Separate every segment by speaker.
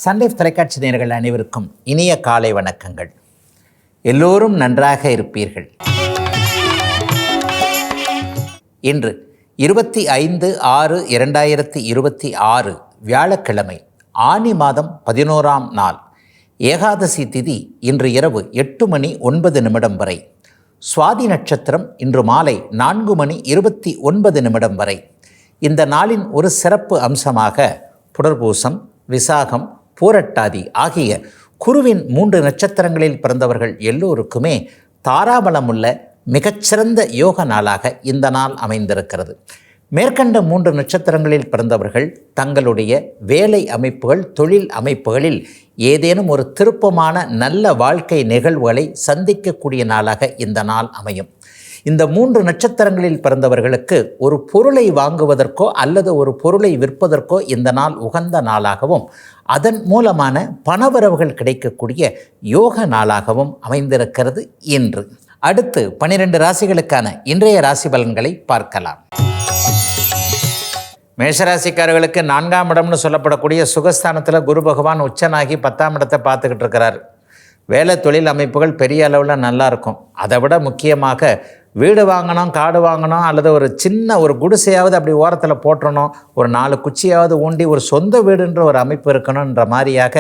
Speaker 1: Sun Life தொலைக்காட்சி நேயர்கள் அனைவருக்கும் இனிய காலை வணக்கங்கள். எல்லோரும் நன்றாக இருப்பீர்கள். இன்று 25/6/2026 வியாழக்கிழமை, ஆனி மாதம் 11ஆம் நாள், ஏகாதசி திதி இன்று இரவு 8:09 வரை, சுவாதி நட்சத்திரம் இன்று மாலை 4:29 வரை. இந்த நாளின் ஒரு சிறப்பு அம்சமாக புனர்பூசம், விசாகம், பூரட்டாதி ஆகிய குருவின் 3 நட்சத்திரங்களில் பிறந்தவர்கள் எல்லோருக்குமே தாராபலமுள்ள மிகச்சிறந்த யோக நாளாக இந்த நாள் அமைந்திருக்கிறது. மேற்கண்ட 3 நட்சத்திரங்களில் பிறந்தவர்கள் தங்களுடைய வேலை அமைப்புகள், தொழில் அமைப்புகளில் ஏதேனும் ஒரு திருப்பமான நல்ல வாழ்க்கை நிகழ்வுகளை சந்திக்கக்கூடிய நாளாக இந்த நாள் அமையும். இந்த 3 நட்சத்திரங்களில் பிறந்தவர்களுக்கு ஒரு பொருளை வாங்குவதற்கோ அல்லது ஒரு பொருளை விற்பதற்கோ இந்த நாள் உகந்த நாளாகவும், அதன் மூலமான பணவரவுகள் கிடைக்கக்கூடிய யோக நாளாகவும் அமைந்திருக்கிறது இன்று. அடுத்து 12 ராசிகளுக்கான இன்றைய ராசி பலன்களை பார்க்கலாம். மேஷராசிக்காரர்களுக்கு 4ஆம் இடம்னு சொல்லப்படக்கூடிய சுகஸ்தானத்தில் குரு பகவான் உச்சனாகி 10ஆம் இடத்தை பார்த்துக்கிட்டு இருக்கிறார். வேலை தொழில் அமைப்புகள் பெரிய அளவில் நல்லா இருக்கும். அதை விட முக்கியமாக வீடு வாங்கணும், காடு வாங்கணும், அல்லது ஒரு சின்ன ஒரு குடிசையாவது அப்படி ஓரத்தில் போட்டுறணும், ஒரு 4 குச்சியாவது ஊண்டி ஒரு சொந்த வீடுன்ற ஒரு அமைப்பு இருக்கணுன்ற மாதிரியாக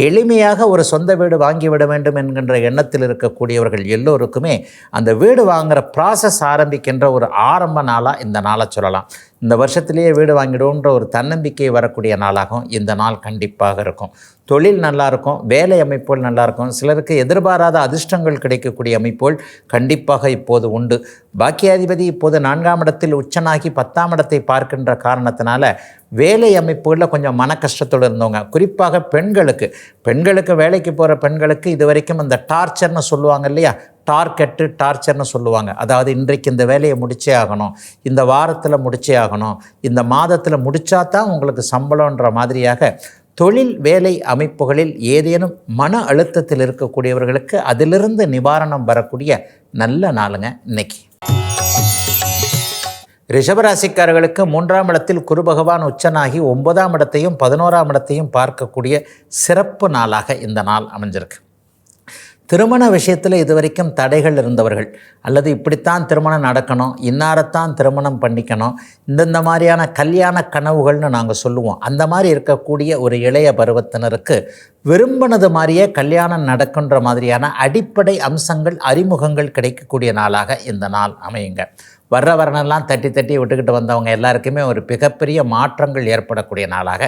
Speaker 1: எளிமையாக ஒரு சொந்த வீடு வாங்கிவிட வேண்டும் என்கின்ற எண்ணத்தில் இருக்கக்கூடியவர்கள் எல்லோருக்குமே அந்த வீடு வாங்குகிற ப்ராசஸ் ஆரம்பிக்கின்ற ஒரு ஆரம்ப நாளாக இந்த நாளை சொல்லலாம். இந்த வருஷத்திலேயே வீடு வாங்கிடுவோன்ற ஒரு தன்னம்பிக்கை வரக்கூடிய நாளாகவும் இந்த நாள் கண்டிப்பாக இருக்கும். தொழில் நல்லாயிருக்கும், வேலை அமைப்புகள் நல்லாயிருக்கும். சிலருக்கு எதிர்பாராத அதிர்ஷ்டங்கள் கிடைக்கக்கூடிய அமைப்புகள் கண்டிப்பாக இப்போது உண்டு. பாக்கியாதிபதி இப்போது 4ஆம் இடத்தில் உச்சனாகி 10ஆம் இடத்தை பார்க்கின்ற காரணத்தினால வேலை அமைப்புகளில் கொஞ்சம் மன கஷ்டத்தோடு இருந்தவங்க, குறிப்பாக பெண்களுக்கு வேலைக்கு போகிற பெண்களுக்கு இது வரைக்கும் அந்த டார்ச்சர்னு சொல்லுவாங்க இல்லையா, டார்ச்சர்னு சொல்லுவாங்க. அதாவது இன்றைக்கு இந்த வேலையை முடிச்சே ஆகணும், இந்த வாரத்தில் முடிச்சே ஆகணும், இந்த மாதத்தில் முடித்தா தான் உங்களுக்கு சம்பளன்ற மாதிரியாக தொழில் வேலை அமைப்புகளில் ஏதேனும் மன அழுத்தத்தில் இருக்கக்கூடியவர்களுக்கு அதிலிருந்து நிவாரணம் வரக்கூடிய நல்ல நாளுங்க இன்னைக்கு. ரிஷபராசிக்காரர்களுக்கு 3ஆம் இடத்தில் குரு பகவான் உச்சனாகி 9ஆம் இடத்தையும் 11ஆம் இடத்தையும் பார்க்கக்கூடிய சிறப்பு நாளாக இந்த நாள் அமைஞ்சிருக்கு. திருமண விஷயத்தில் இதுவரைக்கும் தடைகள் இருந்தவர்கள், அல்லது இப்படித்தான் திருமணம் நடக்கணும், இன்னாரத்தான் திருமணம் பண்ணிக்கணும், இந்தந்த மாதிரியான கல்யாண கனவுகள்னு நாங்கள் சொல்லுவோம், அந்த மாதிரி இருக்கக்கூடிய ஒரு இளைய பருவத்தினருக்கு விரும்பினது மாதிரியே கல்யாணம் நடக்கின்ற மாதிரியான அடிப்படை அம்சங்கள், அறிமுகங்கள் கிடைக்கக்கூடிய நாளாக இந்த நாள் அமையுங்க. வரனெல்லாம் தட்டி விட்டுக்கிட்டு வந்தவங்க எல்லாருக்குமே ஒரு மிகப்பெரிய மாற்றங்கள் ஏற்படக்கூடிய நாளாக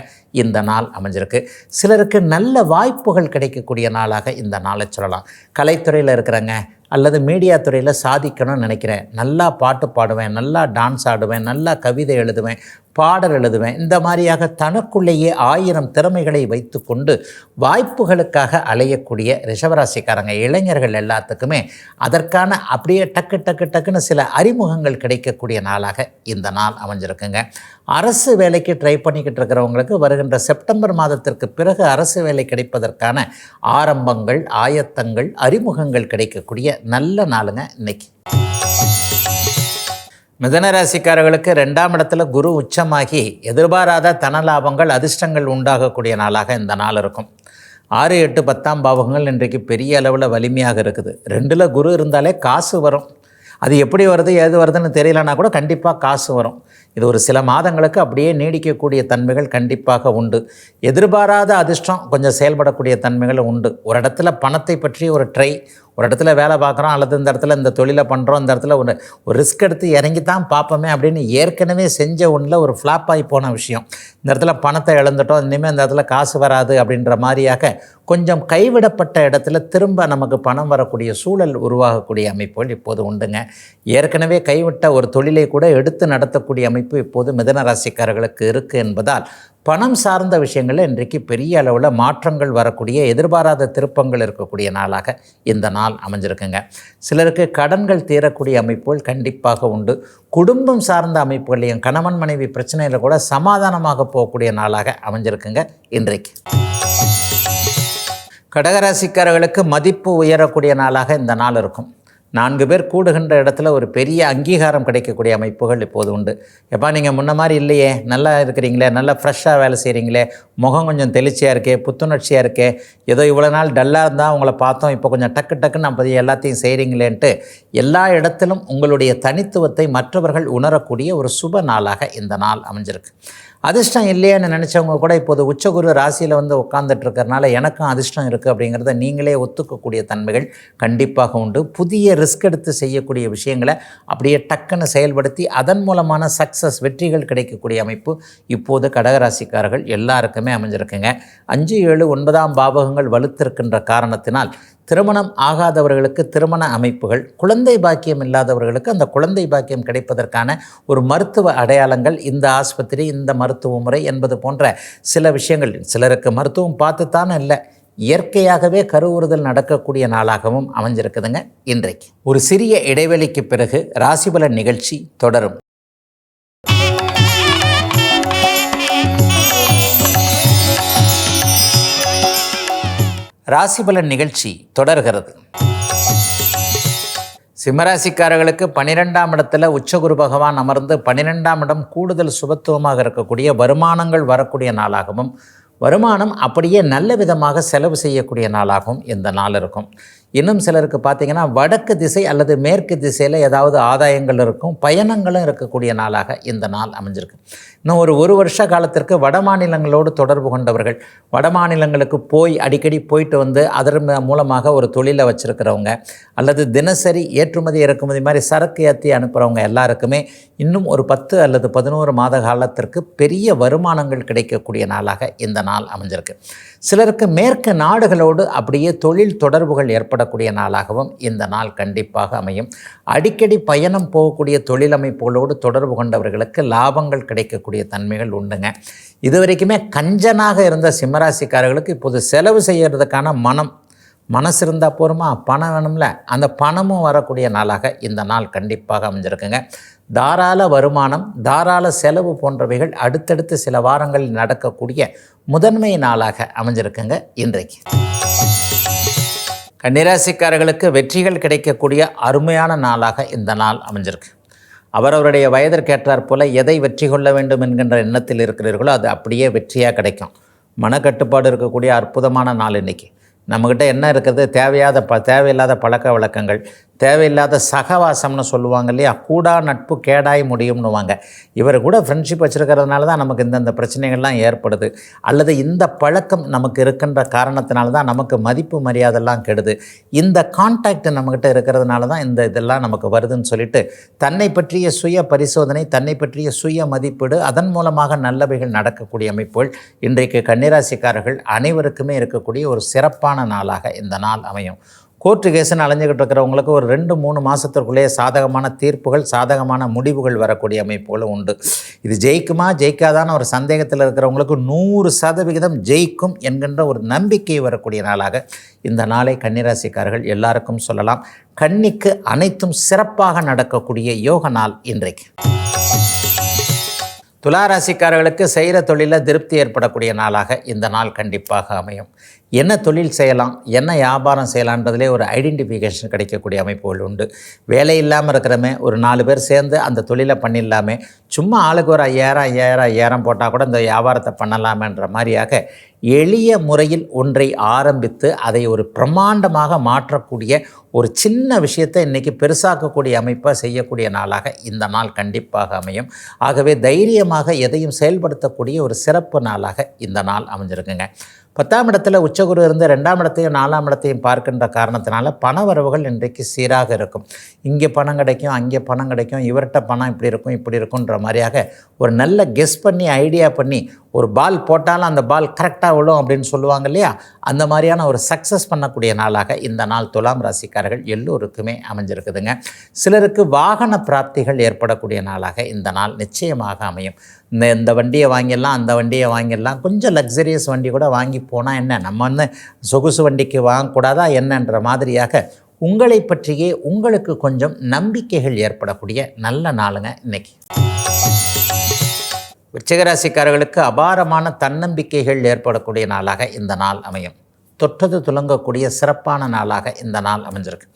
Speaker 1: இந்த நாள் அமைஞ்சிருக்கு. சிலருக்கு நல்ல வாய்ப்புகள் கிடைக்கக்கூடிய நாளாக இந்த நாளை சொல்லலாம். கலைத்துறையில் இருக்கிறவங்க அல்லது மீடியா துறையில் சாதிக்கணும்னு நினைக்கிறேன், நல்லா பாட்டு பாடுவேன், நல்லா டான்ஸ் ஆடுவேன், நல்லா கவிதை எழுதுவேன், பாடல் எழுதுவேன், இந்த மாதிரியாக தனக்குள்ளேயே 1000 திறமைகளை வைத்து கொண்டு வாய்ப்புகளுக்காக அலையக்கூடிய ரிஷபராசிக்காரங்க இளைஞர்கள் எல்லாத்துக்குமே அதற்கான அப்படியே டக்குன்னு சில அறிமுகங்கள் கிடைக்கக்கூடிய நாளாக இந்த நாள் அமைஞ்சிருக்குங்க. அரசு வேலைக்கு ட்ரை பண்ணிக்கிட்டு இருக்கிறவங்களுக்கு வருகின்ற செப்டம்பர் மாதத்திற்கு பிறகு அரசு வேலை கிடைப்பதற்கான ஆரம்பங்கள், ஆயத்தங்கள், அறிமுகங்கள் கிடைக்கக்கூடிய நல்ல நாளுங்க இன்னைக்கு. மிதனராசிக்காரர்களுக்கு 2ஆம் இடத்துல குரு உச்சமாகி எதிர்பாராத தன லாபங்கள், அதிர்ஷ்டங்கள் உண்டாகக்கூடிய நாளாக இந்த நாள் இருக்கும். 6, 8, 10ஆம் பாவகங்கள் இன்றைக்கு பெரிய அளவில் வலிமையாக இருக்குது. 2ல் குரு இருந்தாலே காசு வரும். அது எப்படி வருது, ஏது வருதுன்னு தெரியலனா கூட கண்டிப்பாக காசு வரும். இது ஒரு சில மாதங்களுக்கு அப்படியே நீடிக்கக்கூடிய தன்மைகள் கண்டிப்பாக உண்டு. எதிர்பாராத அதிர்ஷ்டம் கொஞ்சம் செயல்படக்கூடிய தன்மைகள் உண்டு. ஒரு இடத்துல பணத்தை பற்றி ஒரு ட்ரை, ஒரு இடத்துல வேலை பார்க்குறோம், அல்லது இந்த இடத்துல இந்த தொழிலை பண்ணுறோம், இந்த இடத்துல ஒரு ரிஸ்க் எடுத்து இறங்கி தான் பார்ப்போமே அப்படின்னு ஏற்கனவே செஞ்ச ஒன்றில் ஒரு ஃப்ளாப் ஆகி போன விஷயம், இந்த இடத்துல பணத்தை இழந்துட்டோம், இனிமேல் இந்த இடத்துல காசு வராது அப்படின்ற மாதிரியாக கொஞ்சம் கைவிடப்பட்ட இடத்துல திரும்ப நமக்கு பணம் வரக்கூடிய சூழல் உருவாகக்கூடிய அமைப்புகள் இப்போது உண்டுங்க. ஏற்கனவே கைவிட்ட ஒரு தொழிலை கூட எடுத்து நடத்தக்கூடிய அமைப்பு இப்போது மிதன ராசிக்காரர்களுக்கு இருக்குது என்பதால் பணம் சார்ந்த விஷயங்களில் இன்றைக்கு பெரிய அளவில் மாற்றங்கள் வரக்கூடிய, எதிர்பாராத திருப்பங்கள் இருக்கக்கூடிய நாளாக இந்த நாள் அமைஞ்சிருக்குங்க. சிலருக்கு கடன்கள் தீரக்கூடிய அமைப்புகள் கண்டிப்பாக உண்டு. குடும்பம் சார்ந்த அமைப்புகளையும் கணவன் மனைவி பிரச்சனையில் கூட சமாதானமாக போகக்கூடிய நாளாக அமைஞ்சிருக்குங்க இன்றைக்கு. கடகராசிக்காரர்களுக்கு மதிப்பு உயரக்கூடிய நாளாக இந்த நாள் இருக்கும். 4 பேர் கூடுகின்ற இடத்துல ஒரு பெரிய அங்கீகாரம் கிடைக்கக்கூடிய அமைப்புகள் இப்போது உண்டு. எப்பா நீங்கள் முன்ன மாதிரி இல்லையே, நல்லா இருக்கிறீங்களே, நல்லா ஃப்ரெஷ்ஷாக வேலை செய்கிறீங்களே, முகம் கொஞ்சம் தெளிச்சியாக இருக்கே, புத்துணர்ச்சியாக இருக்கே, ஏதோ இவ்வளோ நாள் டல்லாக இருந்தால் உங்களை பார்த்தோம், இப்போ கொஞ்சம் டக்குன்னு நம்ம எல்லாத்தையும் செய்கிறீங்களேன்ட்டு எல்லா இடத்திலும் உங்களுடைய தனித்துவத்தை மற்றவர்கள் உணரக்கூடிய ஒரு சுப நாளாக இந்த நாள் அமைஞ்சிருக்கு. அதிர்ஷ்டம் இல்லையான்னு நினச்சவங்க கூட இப்போது உச்சகுரு ராசியில் உட்கார்ந்துட்டு இருக்கிறனால எனக்கும் அதிர்ஷ்டம் இருக்குது அப்படிங்கிறத நீங்களே ஒத்துக்கக்கூடிய தன்மைகள் கண்டிப்பாக உண்டு. புதிய ரிஸ்க் எடுத்து செய்யக்கூடிய விஷயங்களை அப்படியே டக்குன்னு செயல்படுத்தி அதன் மூலமான சக்ஸஸ் வெற்றிகள் கிடைக்கக்கூடிய அமைப்பு இப்போது கடகராசிக்காரர்கள் எல்லாருக்குமே அமைஞ்சிருக்குங்க. 5, 7, 9ஆம் பாவகங்கள் வலுத்திருக்கின்ற காரணத்தினால் திருமணம் ஆகாதவர்களுக்கு திருமண அமைப்புகள், குழந்தை பாக்கியம் இல்லாதவர்களுக்கு அந்த குழந்தை பாக்கியம் கிடைப்பதற்கான ஒரு மருத்துவ அடையாளங்கள், இந்த ஆஸ்பத்திரி, இந்த மருத்துவ முறை என்பது போன்ற சில விஷயங்கள். சிலருக்கு மருத்துவம் பார்த்துத்தானே இல்லை, இயற்கையாகவே கருவுறுதல் நடக்கக்கூடிய நாளாகவும் அமைஞ்சிருக்குதுங்க. இன்றைக்கு ஒரு சிறிய இடைவெளிக்கு பிறகு ராசிபலன் நிகழ்ச்சி தொடரும். ராசிபலன் நிகழ்ச்சி தொடர்கிறது. சிம்மராசிக்காரர்களுக்கு 12ஆம் இடத்துல உச்சகுரு பகவான் அமர்ந்து 12ஆம் இடம் கூடுதல் சுபத்துவமாக இருக்கக்கூடிய வருமானங்கள் வரக்கூடிய நாளாகவும், வருமானம் அப்படியே நல்ல விதமாக செலவு செய்யக்கூடிய நாளாகவும் இந்த நாள் இருக்கும். இன்னும் சிலருக்கு பார்த்திங்கன்னா வடக்கு திசை அல்லது மேற்கு திசையில் ஏதாவது ஆதாயங்கள் இருக்கும், பயணங்களும் இருக்கக்கூடிய நாளாக இந்த நாள் அமைஞ்சிருக்கு. இன்னும் ஒரு வருஷ காலத்திற்கு வட மாநிலங்களோடு தொடர்பு கொண்டவர்கள், வட மாநிலங்களுக்கு அடிக்கடி போயிட்டு அதன் மூலமாக ஒரு தொழிலை வச்சுருக்கிறவங்க, அல்லது தினசரி ஏற்றுமதி இறக்குமதி மாதிரி சரக்கு ஏற்றி அனுப்புகிறவங்க எல்லாருக்குமே இன்னும் ஒரு 10 அல்லது 11 மாத காலத்திற்கு பெரிய வருமானங்கள் கிடைக்கக்கூடிய நாளாக இந்த நாள் அமைஞ்சிருக்கு. சிலருக்கு மேற்கு நாடுகளோடு அப்படியே தொழில் தொடர்புகள் ஏற்படக்கூடிய நாளாகவும் இந்த நாள் கண்டிப்பாக அமையும். அடிக்கடி பயணம் போகக்கூடிய தொழிலமைப்புகளோடு தொடர்பு கொண்டவர்களுக்கு லாபங்கள் கிடைக்கக்கூடிய தன்மைகள் உண்டுங்க. இதுவரைக்குமே கஞ்சனாக இருந்த சிம்மராசிக்காரர்களுக்கு இப்போது செலவு செய்கிறதுக்கான மனசு இருந்தால் போருமா, பணம் வேணும்ல, அந்த பணமும் வரக்கூடிய நாளாக இந்த நாள் கண்டிப்பாக அமைஞ்சிருக்குங்க. தாராள வருமானம், தாராள செலவு போன்றவைகள் அடுத்தடுத்து சில வாரங்களில் நடக்கக்கூடிய முதன்மை நாளாக அமைஞ்சிருக்குங்க. இன்றைக்கு கன்னிராசிக்காரர்களுக்கு வெற்றிகள் கிடைக்கக்கூடிய அருமையான நாளாக இந்த நாள் அமைஞ்சிருக்கு. அவரவருடைய வயதிற்கேற்றாற் போல எதை வெற்றி கொள்ள வேண்டும் என்கின்ற எண்ணத்தில் இருக்கிறீர்களோ அது அப்படியே வெற்றியாக கிடைக்கும். மனக்கட்டுப்பாடு இருக்கக்கூடிய அற்புதமான நாள் இன்றைக்கி. நம்மக்கிட்ட என்ன இருக்கிறது, தேவையில்லாத பழக்க வழக்கங்கள், தேவையில்லாத சகவாசம்னு சொல்லுவாங்க இல்லையா, கூடா நட்பு கேடாய் முடியும்னுவாங்க. இவர் கூட ஃப்ரெண்ட்ஷிப் வச்சுருக்கிறதுனால தான் நமக்கு இந்தந்த பிரச்சனைகள்லாம் ஏற்படுது, அல்லது இந்த பழக்கம் நமக்கு இருக்கின்ற காரணத்தினால தான் நமக்கு மதிப்பு மரியாதைலாம் கெடுது, இந்த கான்டாக்ட் நம்மக்கிட்ட இருக்கிறதுனால தான் இதெல்லாம் நமக்கு வருதுன்னு சொல்லிட்டு தன்னை பற்றிய சுய பரிசோதனை, தன்னை பற்றிய சுய மதிப்பீடு, அதன் மூலமாக நல்லவைகள் நடக்கக்கூடிய அமைப்புகள் இன்றைக்கு கன்னிராசிக்காரர்கள் அனைவருக்குமே இருக்கக்கூடிய ஒரு சிறப்பான நாளாக இந்த நாள் அமையும். கோர்ட்டு கேஸுன்னு அலைஞ்சிக்கிட்டு இருக்கிறவங்களுக்கு ஒரு 2-3 மாதத்திற்குள்ளேயே சாதகமான தீர்ப்புகள், சாதகமான முடிவுகள் வரக்கூடிய அமைப்புகளும் உண்டு. இது ஜெயிக்குமா ஜெயிக்காதான ஒரு சந்தேகத்தில் இருக்கிறவங்களுக்கு 100% ஜெயிக்கும் என்கின்ற ஒரு நம்பிக்கை வரக்கூடிய நாளாக இந்த நாளை கன்னிராசிக்காரர்கள் எல்லாருக்கும் சொல்லலாம். கன்னிக்கு அனைத்தும் சிறப்பாக நடக்கக்கூடிய யோக நாள் இன்றைக்கு. துளாராசிக்காரர்களுக்கு செய்கிற தொழிலில் திருப்தி ஏற்படக்கூடிய நாளாக இந்த நாள் கண்டிப்பாக அமையும். என்ன தொழில் செய்யலாம், என்ன வியாபாரம் செய்யலான்றதுலே ஒரு ஐடென்டிஃபிகேஷன் கிடைக்கக்கூடிய அமைப்புகள் உண்டு. வேலை இல்லாமல் இருக்கிறமே ஒரு 4 பேர் சேர்ந்து அந்த தொழிலை பண்ணிடலாமே, சும்மா ஆளுக்கு ஒரு 5000 போட்டால் கூட இந்த வியாபாரத்தை பண்ணலாமேன்ற மாதிரியாக எளிய முறையில் ஒன்றை ஆரம்பித்து அதை ஒரு பிரம்மாண்டமாக மாற்றக்கூடிய ஒரு சின்ன விஷயத்தை இன்றைக்கி பெருசாக்கக்கூடிய அமைப்பாக செய்யக்கூடிய நாளாக இந்த நாள் கண்டிப்பாக அமையும். ஆகவே தைரியமாக எதையும் செயல்படுத்தக்கூடிய ஒரு சிறப்பு நாளாக இந்த நாள் அமைஞ்சிருக்குங்க. 10ஆம் இடத்துல உச்சகுரு இருந்து 2ஆம் இடத்தையும் 4ஆம் இடத்தையும் பார்க்கின்ற காரணத்தினால பண வரவுகள் இன்றைக்கு சீராக இருக்கும். இங்கே பணம் கிடைக்கும், அங்கே பணம் கிடைக்கும், இவர்கிட்ட பணம் இப்படி இருக்கும் இப்படி இருக்குன்ற மாதிரியாக ஒரு நல்ல கெஸ் பண்ணி ஐடியா பண்ணி ஒரு பால் போட்டாலும் அந்த பால் கரெக்டாக விழும் அப்படின்னு சொல்லுவாங்க இல்லையா, அந்த மாதிரியான ஒரு சக்ஸஸ் பண்ணக்கூடிய நாளாக இந்த நாள் துலாம் ராசிக்காரர்கள் எல்லோருக்குமே அமைஞ்சிருக்குதுங்க. சிலருக்கு வாகன பிராப்திகள் ஏற்படக்கூடிய நாளாக இந்த நாள் நிச்சயமாக அமையும். இந்த வண்டியை வாங்கிடலாம், அந்த வண்டியை வாங்கிடலாம், கொஞ்சம் லக்ஸரியஸ் வண்டி கூட வாங்கி போனால் என்ன, நம்ம சொகுசு வண்டிக்கு வாங்கக்கூடாதா என்னன்ற மாதிரியாக உங்களை பற்றியே உங்களுக்கு கொஞ்சம் நம்பிக்கைகள் ஏற்படக்கூடிய நல்ல நாளுங்க இன்னைக்கு. விருச்சிகராசிக்காரர்களுக்கு அபாரமான தன்னம்பிக்கைகள் ஏற்படக்கூடிய நாளாக இந்த நாள் அமையும். தொட்டது துலங்கக்கூடிய சிறப்பான நாளாக இந்த நாள் அமைஞ்சிருக்கு.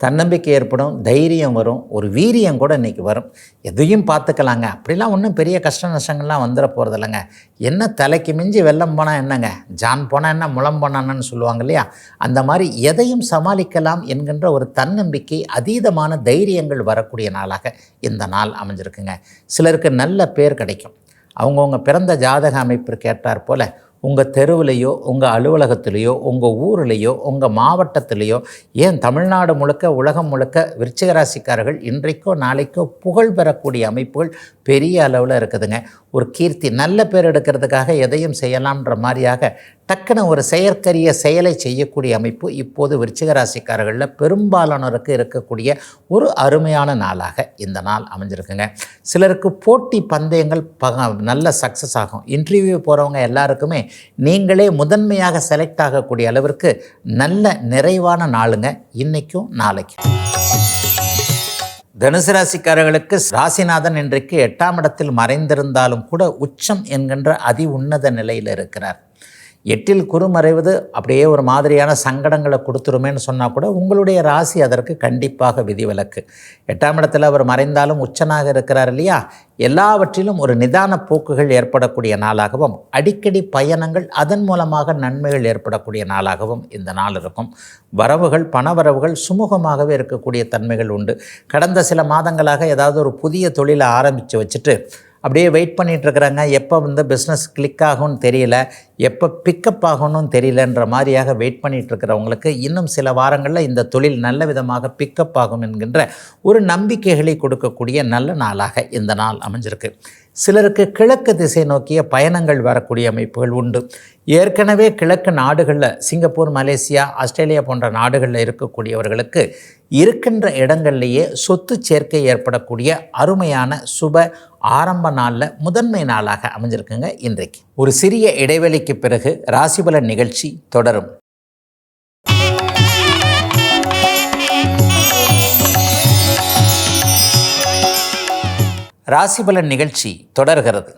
Speaker 1: தன்னம்பிக்கை ஏற்படும், தைரியம் வரும், ஒரு வீரியம் கூட இன்றைக்கி வரும். எதையும் பார்த்துக்கலாங்க, அப்படிலாம் ஒன்றும் பெரிய கஷ்ட நஷ்டங்கள்லாம் வந்துட போகிறது இல்லைங்க. என்ன தலைக்கு மிஞ்சி வெள்ளம் போனால் என்னங்க, ஜான் போனால் என்ன முளம் போனான்னு சொல்லுவாங்க இல்லையா, அந்த மாதிரி எதையும் சமாளிக்கலாம் என்கின்ற ஒரு தன்னம்பிக்கை, அதீதமான தைரியங்கள் வரக்கூடிய நாளாக இந்த நாள் அமைஞ்சிருக்குங்க. சிலருக்கு நல்ல பேர் கிடைக்கும். அவங்கவுங்க பிறந்த ஜாதக அமைப்பிற்கு ஏற்றாற் போல் உங்கள் தெருவிலையோ, உங்கள் அலுவலகத்திலேயோ, உங்கள் ஊர்லேயோ, உங்கள் மாவட்டத்திலேயோ, ஏன் தமிழ்நாடு முழுக்க, உலகம் முழுக்க விருச்சிக ராசிக்காரர்கள் இன்றைக்கோ நாளைக்கோ புகழ் பெறக்கூடிய அமைப்புகள் பெரிய அளவில் இருக்குதுங்க. ஒரு கீர்த்தி, நல்ல பேர் எடுக்கிறதுக்காக எதையும் செய்யலாம்ன்ற மாதிரியாக டக்குன்னு ஒரு செயற்கரிய செயலை செய்யக்கூடிய அமைப்பு இப்போது விருச்சிக ராசிக்காரர்களில் பெரும்பாலானோருக்கு இருக்கக்கூடிய ஒரு அருமையான நாளாக இந்த நாள் அமைஞ்சிருக்குங்க. சிலருக்கு போட்டி பந்தயங்கள் நல்ல சக்ஸஸ் ஆகும். இன்டர்வியூ போகிறவங்க எல்லாருக்குமே நீங்களே முதன்மையாக செலக்ட் ஆகக்கூடிய அளவிற்கு நல்ல நிறைவான நாளுங்க இன்றைக்கும் நாளைக்கும். தனுசு ராசிக்காரர்களுக்கு ராசிநாதன் இன்றைக்கு 8ஆம் இடத்தில் மறைந்திருந்தாலும் கூட உச்சம் என்கின்ற அதி உன்னத நிலையில் இருக்கிறார். 8இல் குரு மறைவது அப்படியே ஒரு மாதிரியான சங்கடங்களை கொடுத்துருமேன்னு சொன்னால் கூட உங்களுடைய ராசி அதற்கு கண்டிப்பாக விதிவிலக்கு. 8ஆம் இடத்தில் அவர் மறைந்தாலும் உச்சனாக இருக்கிறார் இல்லையா, எல்லாவற்றிலும் ஒரு நிதான போக்குகள் ஏற்படக்கூடிய நாளாகவும், அடிக்கடி பயணங்கள் அதன் மூலமாக நன்மைகள் ஏற்படக்கூடிய நாளாகவும் இந்த நாள் இருக்கும். வரவுகள், பணவரவுகள் சுமூகமாகவே இருக்கக்கூடிய தன்மைகள் உண்டு. கடந்த சில மாதங்களாக ஏதாவது ஒரு புதிய தொழிலை ஆரம்பித்து வச்சுட்டு அப்படியே வெயிட் பண்ணிகிட்ருக்குறாங்க. எப்போ பிஸ்னஸ் கிளிக் ஆகும்னு தெரியல, எப்போ பிக்கப் ஆகணும்னு தெரியலன்ற மாதிரியாக வெயிட் பண்ணிகிட்ருக்கிறவங்களுக்கு இன்னும் சில வாரங்களில் இந்த தொழில் நல்ல விதமாக பிக்கப் ஆகும் என்கின்ற ஒரு நம்பிக்கைகளை கொடுக்கக்கூடிய நல்ல நாளாக இந்த நாள் அமைஞ்சிருக்கு. சிலருக்கு கிழக்கு திசை நோக்கிய பயணங்கள் வரக்கூடிய அமைப்புகள் உண்டு. ஏற்கனவே கிழக்கு நாடுகளில், சிங்கப்பூர், மலேசியா, ஆஸ்திரேலியா போன்ற நாடுகளில் இருக்கக்கூடியவர்களுக்கு இருக்கின்ற இடங்கள்லேயே சொத்து சேர்க்கை ஏற்படக்கூடிய அருமையான சுப ஆரம்ப நாளில் முதன்மை நாளாக அமைஞ்சிருக்குங்க இன்றைக்கு. ஒரு சிறிய இடைவெளிக்கு பிறகு ராசிபலன் நிகழ்ச்சி தொடரும். ராசிபலன் நிகழ்ச்சி தொடர்கிறது.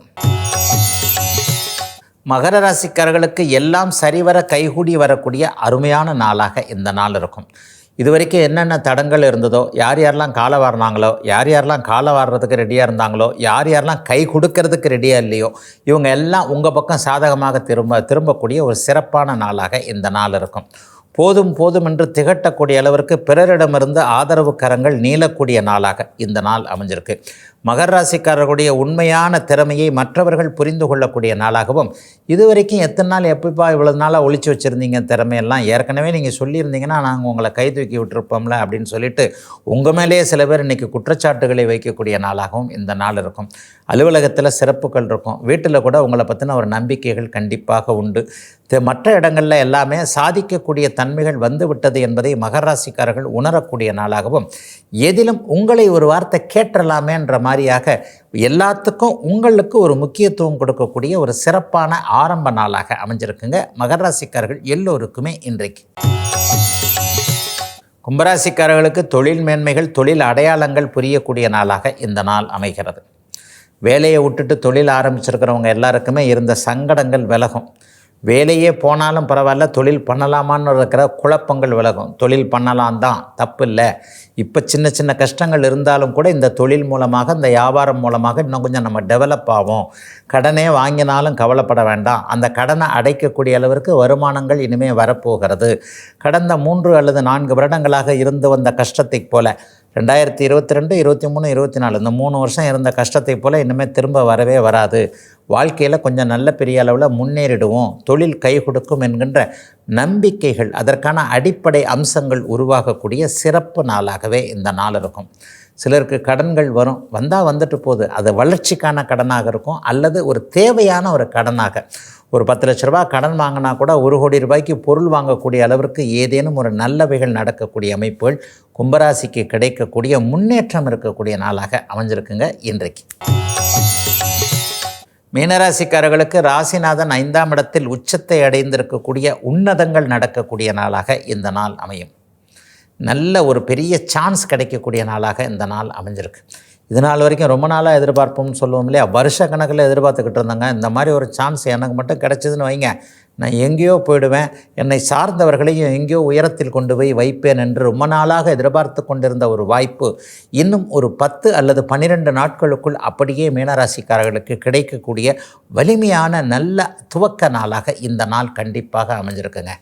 Speaker 1: மகர ராசிக்காரர்களுக்கு எல்லாம் சரிவர கைகூடி வரக்கூடிய அருமையான நாளாக இந்த நாள் இருக்கும். இதுவரைக்கும் என்னென்ன தடங்கள் இருந்ததோ, யார் யாரெல்லாம் காலை வாரினாங்களோ, யார் யாரெல்லாம் காலை வாடுறதுக்கு ரெடியாக இருந்தாங்களோ, யார் யாரெல்லாம் கை கொடுக்கறதுக்கு ரெடியாக இல்லையோ, இவங்க எல்லாம் உங்கள் பக்கம் சாதகமாக திரும்பக்கூடிய ஒரு சிறப்பான நாளாக இந்த நாள் இருக்கும். போதும் போதும் என்று திகட்டக்கூடிய அளவிற்கு பிறரிடமிருந்து ஆதரவு கரங்கள் நீளக்கூடிய நாளாக இந்த நாள் அமைஞ்சிருக்கு. மகர ராசிக்காரர்களுடைய உண்மையான திறமையை மற்றவர்கள் புரிந்து கொள்ளக்கூடிய நாளாகவும், இதுவரைக்கும் எத்தனை நாள் எப்பப்பா இவ்வளோ நாளாக ஒழிச்சு வச்சுருந்தீங்க திறமையெல்லாம், ஏற்கனவே நீங்கள் சொல்லியிருந்தீங்கன்னா நாங்கள் உங்களை கை தூக்கி விட்டுருப்போம்ல அப்படின்னு சொல்லிட்டு உங்கள் மேலேயே சில பேர் இன்றைக்கி குற்றச்சாட்டுகளை வைக்கக்கூடிய நாளாகவும் இந்த நாள் இருக்கும். அலுவலகத்தில் சிறப்புகள் இருக்கும். வீட்டில் கூட உங்களை பற்றின ஒரு நம்பிக்கைகள் கண்டிப்பாக உண்டு. மற்ற இடங்களில் எல்லாமே சாதிக்கக்கூடிய தன்மைகள் வந்துவிட்டது என்பதை மகர ராசிக்காரர்கள் உணரக்கூடிய நாளாகவும், எதிலும் உங்களை ஒரு வார்த்தை கேட்டலாமேன்ற மாதிரியாக எல்லாத்துக்கும் உங்களுக்கு ஒரு முக்கியத்துவம் கொடுக்கக்கூடிய ஒரு சிறப்பான ஆரம்ப நாளாக அமைஞ்சிருக்குங்க மகர ராசிக்காரர்கள் எல்லோருக்குமே இன்றைக்கு. கும்பராசிக்காரர்களுக்கு தொழில் மேன்மைகள், தொழில் அடையாளங்கள் புரியக்கூடிய நாளாக இந்த நாள் அமைகிறது. வேலையை விட்டுட்டு தொழில் ஆரம்பிச்சிருக்கிறவங்க எல்லாருக்குமே இருந்த சங்கடங்கள் விலகும். வேலையே போனாலும் பரவாயில்ல, தொழில் பண்ணலாமான்னு இருக்கிற குழப்பங்கள் விலகும். தொழில் பண்ணலாம் தான், தப்பு இல்லை. இப்போ சின்ன சின்ன கஷ்டங்கள் இருந்தாலும் கூட இந்த தொழில் மூலமாக, இந்த வியாபாரம் மூலமாக இன்னும் கொஞ்சம் நம்ம டெவலப் ஆகும். கடனே வாங்கினாலும் கவலைப்பட வேண்டாம். அந்த கடனை அடைக்கக்கூடிய அளவிற்கு வருமானங்கள் இனிமேல் வரப்போகிறது. கடந்த 3 அல்லது 4 வருடங்களாக இருந்து வந்த கஷ்டத்தை போல 2022, 23, 24 இந்த 3 வருஷம் இருந்த கஷ்டத்தை போல் இனிமேல் திரும்ப வரவே வராது. வாழ்க்கையில் கொஞ்சம் நல்ல பெரிய அளவில் முன்னேறிடுவோம், தொழில் கை கொடுக்கும் என்கின்ற நம்பிக்கைகள், அதற்கான அடிப்படை அம்சங்கள் உருவாகக்கூடிய சிறப்பு நாளாகவே இந்த நாள் இருக்கும். சிலருக்கு கடன்கள் வரும், வந்தால் வந்துட்டு போகுது. அது வளர்ச்சிக்கான கடனாக இருக்கும், அல்லது ஒரு தேவையான ஒரு கடனாக. ஒரு 10 லட்ச ரூபா கடன் வாங்கினா கூட 1 கோடி ரூபாய்க்கு பொருள் வாங்கக்கூடிய அளவிற்கு ஏதேனும் ஒரு நல்லவைகள் நடக்கக்கூடிய அமைப்புகள் கும்பராசிக்கு கிடைக்கக்கூடிய முன்னேற்றம் இருக்கக்கூடிய நாளாக அமைஞ்சிருக்குங்க இன்றைக்கு. மீனராசிக்காரர்களுக்கு ராசிநாதன் 5ஆம் இடத்தில் உச்சத்தை அடைந்திருக்கக்கூடிய உன்னதங்கள் நடக்கக்கூடிய நாளாக இந்த நாள் அமையும். நல்ல ஒரு பெரிய சான்ஸ் கிடைக்கக்கூடிய நாளாக இந்த நாள் அமைஞ்சிருக்கு. இது நாள் வரைக்கும் ரொம்ப நாளாக எதிர்பார்ப்போம்னு சொல்லுவோம் இல்லையா, வருஷ கணக்கில் எதிர்பார்த்துக்கிட்டு இருந்தாங்க. இந்த மாதிரி ஒரு சான்ஸ் எனக்கு மட்டும் கிடைச்சதுன்னு வைங்க, நான் எங்கேயோ போயிடுவேன், என்னை சார்ந்தவர்களையும் எங்கேயோ உயரத்தில் கொண்டு போய் வைப்பேன் என்று ரொம்ப நாளாக எதிர்பார்த்து கொண்டிருந்த ஒரு வாய்ப்பு இன்னும் ஒரு 10 அல்லது 12 நாட்களுக்குள் அப்படியே மீனராசிக்காரர்களுக்கு கிடைக்கக்கூடிய வலிமையான நல்ல துவக்க நாளாக இந்த நாள் கண்டிப்பாக அமைஞ்சிருக்குங்க.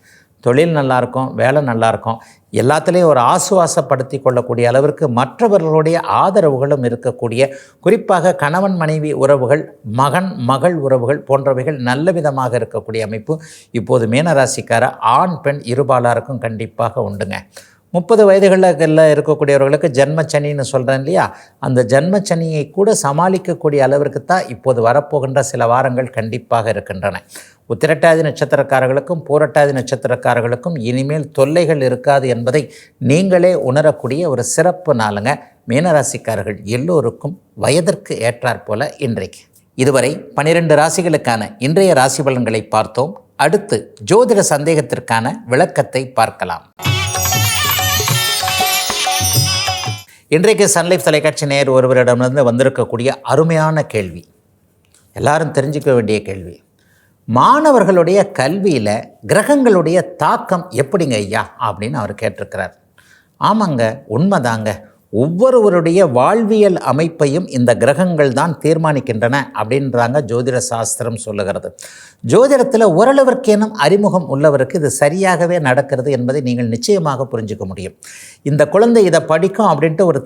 Speaker 1: தொழில் நல்லாயிருக்கும், வேலை நல்லாயிருக்கும், எல்லாத்துலேயும் ஒரு ஆசுவாசப்படுத்தி கொள்ளக்கூடிய அளவிற்கு மற்றவர்களுடைய ஆதரவுகளும் இருக்கக்கூடிய, குறிப்பாக கணவன் மனைவி உறவுகள், மகன் மகள் உறவுகள் போன்றவைகள் நல்ல விதமாக இருக்கக்கூடிய அமைப்பு இப்போது மீனராசிக்கார ஆண் பெண் இருபாலாருக்கும் கண்டிப்பாக உண்டுங்க. 30 வயதுகளில் இருக்கக்கூடியவர்களுக்கு ஜென்மச்சனின்னு சொல்கிறேன் இல்லையா, அந்த ஜென்மச்சனியை கூட சமாளிக்கக்கூடிய அளவிற்கு தான் இப்போது வரப்போகின்ற சில வாரங்கள் கண்டிப்பாக இருக்கின்றன. உத்திரட்டாதி நட்சத்திரக்காரர்களுக்கும் பூரட்டாதி நட்சத்திரக்காரர்களுக்கும் இனிமேல் தொல்லைகள் இருக்காது என்பதை நீங்களே உணரக்கூடிய ஒரு சிறப்பு நாளுங்க. மீனராசிக்காரர்கள் எல்லோருக்கும் வயதிற்கு ஏற்றாற் போல இன்றைக்கு. இதுவரை 12 ராசிகளுக்கான இன்றைய ராசி பலன்களை பார்த்தோம். அடுத்து ஜோதிட சந்தேகத்திற்கான விளக்கத்தை பார்க்கலாம். இன்றைக்கு சன்லைஃப் தொலைக்காட்சி நேயர் ஒருவரிடமிருந்து வந்திருக்கக்கூடிய அருமையான கேள்வி, எல்லாரும் தெரிஞ்சுக்க வேண்டிய கேள்வி. மாணவர்களுடைய கல்வியில் கிரகங்களுடைய தாக்கம் எப்படிங்க ஐயா அப்படின்னு அவர் கேட்டிருக்கிறார். ஆமாங்க, உண்மைதாங்க. ஒவ்வொருவருடைய வாழ்வியல் அமைப்பையும் இந்த கிரகங்கள் தான் தீர்மானிக்கின்றன அப்படின்றாங்க ஜோதிட சாஸ்திரம் சொல்லுகிறது. ஜோதிடத்தில் ஓரளவிற்கேனும் அறிமுகம் உள்ளவருக்கு இது சரியாகவே நடக்கிறது என்பதை நீங்கள் நிச்சயமாக புரிஞ்சுக்க முடியும். இந்த குழந்தை இதை படிக்கும் அப்படின்ட்டு ஒரு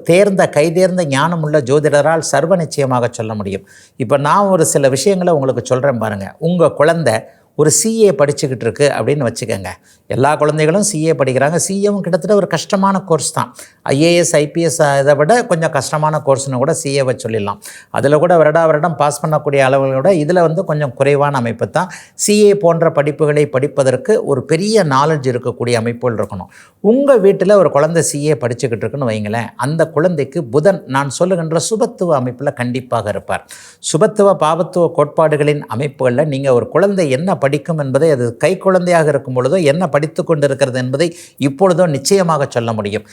Speaker 1: கைதேர்ந்த ஞானமுள்ள ஜோதிடரால் சர்வ நிச்சயமாக சொல்ல முடியும். இப்போ நான் ஒரு சில விஷயங்களை உங்களுக்கு சொல்கிறேன் பாருங்கள். உங்கள் குழந்தை ஒரு சிஏ படிச்சுக்கிட்டு இருக்குது அப்படின்னு வச்சுக்கோங்க. எல்லா குழந்தைகளும் சிஏ படிக்கிறாங்க. சிஏவும் கிட்டத்தட்ட ஒரு கஷ்டமான கோர்ஸ் தான். ஐஏஎஸ் ஐபிஎஸ் இதை விட கொஞ்சம் கஷ்டமான கோர்ஸ்னு கூட சிஏவை சொல்லிடலாம். அதில் கூட வருடம் பாஸ் பண்ணக்கூடிய அளவுகளோட இதில் கொஞ்சம் குறைவான அமைப்பு தான். சிஏ போன்ற படிப்புகளை படிப்பதற்கு ஒரு பெரிய நாலேஜ் இருக்கக்கூடிய அமைப்புகள் இருக்கணும். உங்கள் வீட்டில் ஒரு குழந்தை சிஏ படிச்சுக்கிட்டு இருக்குன்னு வைங்களேன், அந்த குழந்தைக்கு புதன் நான் சொல்லுகின்ற சுபத்துவ அமைப்பில் கண்டிப்பாக இருப்பார். சுபத்துவ பாபத்துவ கோட்பாடுகளின் அமைப்புகளில் நீங்கள் ஒரு குழந்தை என்ன படிக்கும் என்பதை, அது கை குழந்தையாக இருக்கும் பொழுதோ என்ன படித்து கொண்டிருக்கிறது என்பதை இப்பொழுதோ நிச்சயமாக சொல்ல முடியும்.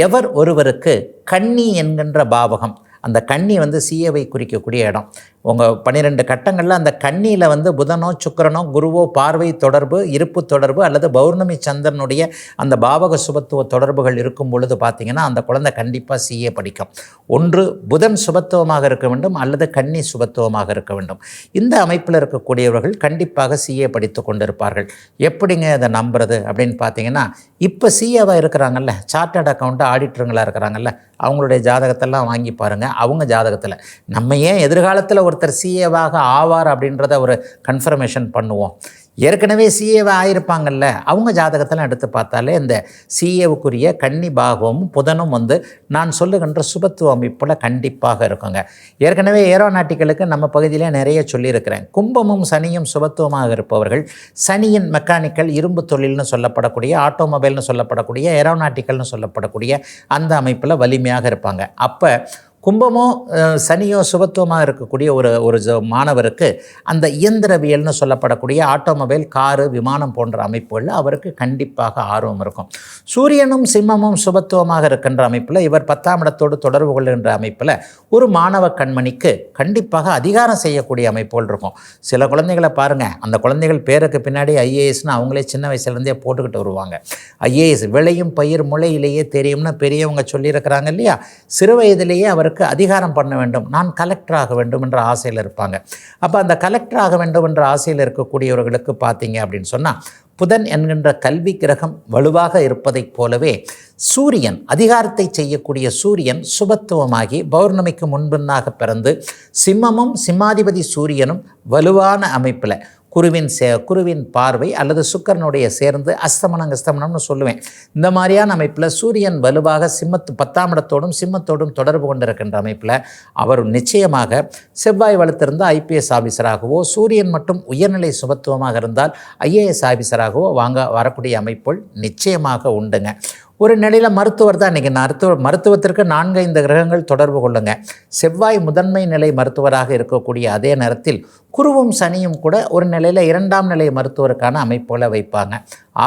Speaker 1: எவர் ஒருவருக்கு கன்னி என்கின்ற பாவகம், அந்த கன்னி சிஏவை குறிக்கக்கூடிய இடம். உங்கள் 12 கட்டங்களில் அந்த கண்ணியில் புதனோ சுக்கிரனோ குருவோ பார்வை தொடர்பு, இருப்பு தொடர்பு அல்லது பௌர்ணமி சந்திரனுடைய அந்த பாவக சுபத்துவ தொடர்புகள் இருக்கும் பொழுது பார்த்திங்கன்னா அந்த குழந்தை கண்டிப்பாக சிஏ படிக்கும். ஒன்று புதன் சுபத்துவமாக இருக்க வேண்டும் அல்லது கன்னி சுபத்துவமாக இருக்க வேண்டும். இந்த அமைப்பில் இருக்கக்கூடியவர்கள் கண்டிப்பாக சிஏ படித்து கொண்டிருப்பார்கள். எப்படிங்க அதை நம்புறது அப்படின்னு பார்த்தீங்கன்னா, இப்போ சிஏவாக இருக்கிறாங்கல்ல, சார்ட்டர்ட் அக்கௌண்ட் ஆடிட்டருங்களாக இருக்கிறாங்கல்ல, அவங்களுடைய ஜாதகத்தெல்லாம் வாங்கி பாருங்கள். அவங்க ஜாதகத்தில் நம்ம ஏன் எதிர்காலத்தில் ஒருத்தர் சிஏவாக ஆவார் அப்படின்றத ஒரு கன்ஃபர்மேஷன் பண்ணுவோம். ஏற்கனவே சிஏவை ஆயிருப்பாங்கல்ல, அவங்க ஜாதகத்தெல்லாம் எடுத்து பார்த்தாலே இந்த சிஏவுக்குரிய கன்னி பாகமும் புதனும் நான் சொல்லுகின்ற சுபத்துவ அமைப்பில் கண்டிப்பாக இருக்குங்க. ஏற்கனவே ஏரோநாட்டிக்கலுக்கு நம்ம பகுதியிலே நிறைய சொல்லியிருக்கிறேன். கும்பமும் சனியும் சுபத்துவமாக இருப்பவர்கள் சனியின் மெக்கானிக்கல் இரும்பு தொழில்னு சொல்லப்படக்கூடிய, ஆட்டோமொபைல்னு சொல்லப்படக்கூடிய, ஏரோநாட்டிக்கல்னு சொல்லப்படக்கூடிய அந்த அமைப்பில் வலிமையாக இருப்பாங்க. அப்போ கும்பமோ சனியோ சுபத்துவமாக இருக்கக்கூடிய ஒரு மாணவருக்கு அந்த இயந்திரவியல்னு சொல்லப்படக்கூடிய ஆட்டோமொபைல், காரு, விமானம் போன்ற அமைப்புகளில் அவருக்கு கண்டிப்பாக ஆர்வம் இருக்கும். சூரியனும் சிம்மமும் சுபத்துவமாக இருக்கின்ற அமைப்பில், இவர் 10ஆம் இடத்தோடு தொடர்பு கொள்கின்ற அமைப்பில் ஒரு மாணவ கண்மணிக்கு கண்டிப்பாக அதிகாரம் செய்யக்கூடிய அமைப்புகள் இருக்கும். சில குழந்தைகளை பாருங்கள், அந்த குழந்தைகள் பேருக்கு பின்னாடி ஐஏஎஸ்னு அவங்களே சின்ன வயசுலேருந்தே போட்டுக்கிட்டு வருவாங்க. ஐஏஎஸ் விளையும் பயிர் முளையிலேயே தெரியும்னு பெரியவங்க சொல்லியிருக்கிறாங்க இல்லையா. சிறு வயதிலேயே அவருக்கு அதிகாரம் பண்ண வேண்டும், நான் கலெக்டர் ஆக வேண்டும் என்ற ஆசையில் இருப்பாங்க. அப்போ அந்த கலெக்டர் ஆக வேண்டும் என்ற ஆசையில் இருக்கக்கூடியவர்களுக்கு பார்த்தீங்க அப்படின்னு சொன்னால், புதன் என்கின்ற கல்வி கிரகம் வலுவாக இருப்பதைப் போலவே சூரியன், அதிகாரத்தை செய்யக்கூடிய சூரியன் சுபத்துவமாகி பௌர்ணமிக்கு முன்பின்னாக பிறந்து சிம்மமும் சிம்மாதிபதி சூரியனும் வலுவான அமைப்பில் குருவின் பார்வை அல்லது சுக்கிரனுடைய சேர்ந்து அஸ்தமனம்னு சொல்லுவேன். இந்த மாதிரியான அமைப்பில் சூரியன் வலுவாக 10ஆம் இடத்தோடும் சிம்மத்தோடும் தொடர்பு கொண்டிருக்கின்ற அமைப்பில் அவர் நிச்சயமாக செவ்வாய் வலுத்திருந்தால் ஐபிஎஸ் ஆஃபீஸராகவோ, சூரியன் மட்டும் உயர்நிலை சுபத்துவமாக இருந்தால் ஐஏஎஸ் ஆஃபீஸராகவோ வரக்கூடிய அமைப்புகள் நிச்சயமாக உண்டுங்க. ஒரு நிலையில் மருத்துவர் தான் இன்றைக்கி மருத்துவத்திற்கு 4-5 கிரகங்கள் தொடர்பு கொள்ளுங்க. செவ்வாய் முதன்மை நிலை மருத்துவராக இருக்கக்கூடிய அதே நேரத்தில் குருவும் சனியும் கூட ஒரு நிலையில் 2ஆம் நிலை மருத்துவருக்கான அமைப்போல வைப்பாங்க.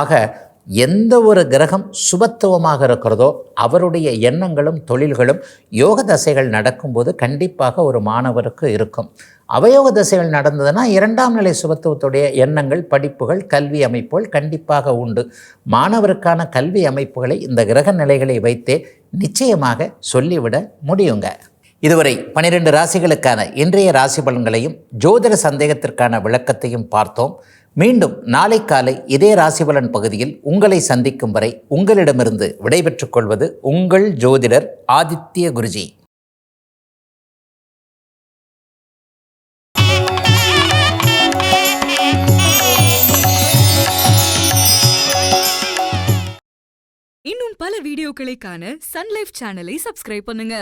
Speaker 1: ஆக எந்த ஒரு கிரகம் சுபத்துவமாக இருக்கிறதோ அவருடைய எண்ணங்களும் தொழில்களும் யோக தசைகள் நடக்கும்போது கண்டிப்பாக ஒரு மாணவருக்கு இருக்கும். அவயோக தசைகள் நடந்ததுன்னா 2ஆம் நிலை சுபத்துவத்துடைய எண்ணங்கள், படிப்புகள், கல்வி அமைப்புகள் கண்டிப்பாக உண்டு. மாணவருக்கான கல்வி அமைப்புகளை இந்த கிரக நிலைகளை வைத்தே நிச்சயமாக சொல்லிவிட முடியுங்க. இதுவரை 12 ராசிகளுக்கான இன்றைய ராசி பலன்களையும் ஜோதிட சந்தேகத்திற்கான விளக்கத்தையும் பார்த்தோம். மீண்டும் நாளை காலை இதே ராசிபலன் பகுதியில் உங்களை சந்திக்கும் வரை உங்களிடமிருந்து விடைபெற்றுக் கொள்வது உங்கள் ஜோதிடர் ஆதித்ய குருஜி.
Speaker 2: இன்னும் பல வீடியோக்களை காண சன்லைஃப் சேனலை சப்ஸ்கிரைப் பண்ணுங்க.